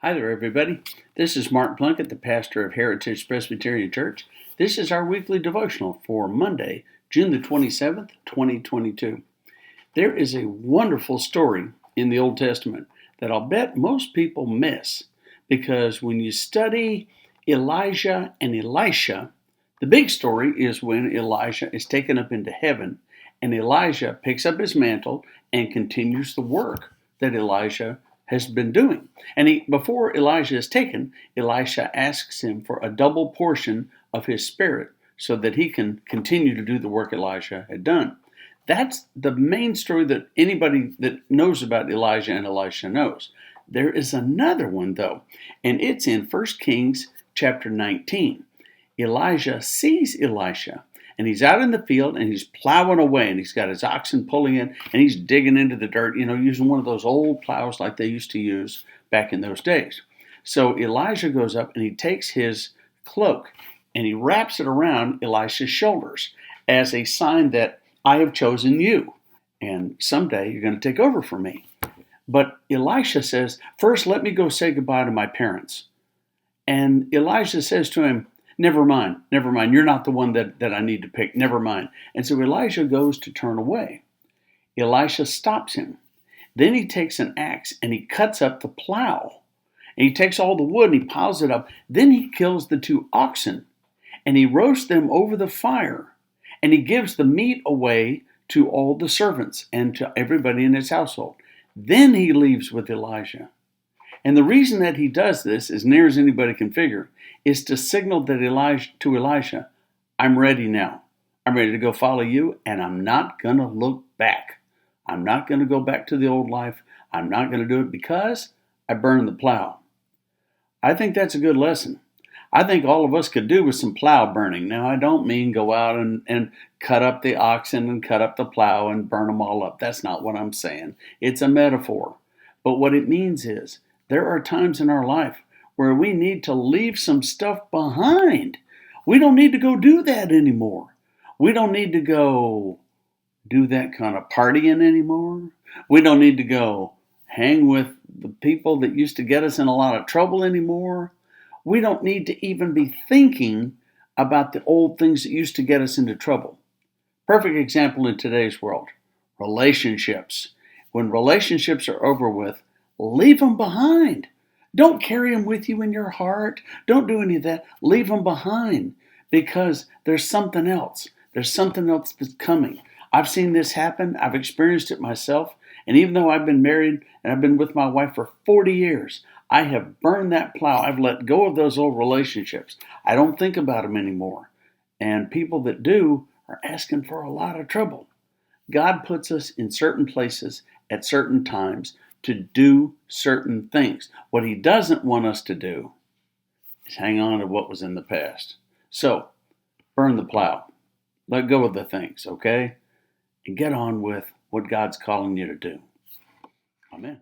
Hi there, everybody. This is Mark Plunkett, the pastor of Heritage Presbyterian Church. This is our weekly devotional for Monday, June the 27th, 2022. There is a wonderful story in the Old Testament that I'll bet most people miss because when you study Elijah and Elisha, the big story is when Elijah is taken up into heaven and Elijah picks up his mantle and continues the work that Elijah has been doing. And before Elijah is taken, Elisha asks him for a double portion of his spirit so that he can continue to do the work Elijah had done. That's the main story that anybody that knows about Elijah and Elisha knows. There is another one, though, and it's in 1 Kings chapter 19. Elijah sees Elisha, and he's out in the field, and he's plowing away, and he's got his oxen pulling in, and he's digging into the dirt, using one of those old plows like they used to use back in those days. So Elijah goes up, and he takes his cloak, and he wraps it around Elisha's shoulders as a sign that I have chosen you, and someday you're going to take over for me. But Elisha says, first let me go say goodbye to my parents. And Elijah says to him, never mind, you're not the one that I need to pick, never mind. And so Elijah goes to turn away. Elisha stops him. Then he takes an axe and he cuts up the plow. And he takes all the wood and he piles it up. Then he kills the 2 oxen and he roasts them over the fire. And he gives the meat away to all the servants and to everybody in his household. Then he leaves with Elijah. And the reason that he does this, as near as anybody can figure, is to signal that to Elisha, I'm ready now. I'm ready to go follow you, and I'm not going to look back. I'm not going to go back to the old life. I'm not going to do it because I burned the plow. I think that's a good lesson. I think all of us could do with some plow burning. Now, I don't mean go out and cut up the oxen and cut up the plow and burn them all up. That's not what I'm saying. It's a metaphor. But what it means is, there are times in our life where we need to leave some stuff behind. We don't need to go do that anymore. We don't need to go do that kind of partying anymore. We don't need to go hang with the people that used to get us in a lot of trouble anymore. We don't need to even be thinking about the old things that used to get us into trouble. Perfect example in today's world, relationships. When relationships are over with, leave them behind. Don't carry them with you in your heart. Don't do any of that. Leave them behind because there's something else. There's something else that's coming. I've seen this happen. I've experienced it myself. And even though I've been married and I've been with my wife for 40 years, I have burned that plow. I've let go of those old relationships. I don't think about them anymore. And people that do are asking for a lot of trouble. God puts us in certain places at certain times to do certain things. What he doesn't want us to do is hang on to what was in the past. So, burn the plow. Let go of the things, okay? And get on with what God's calling you to do. Amen.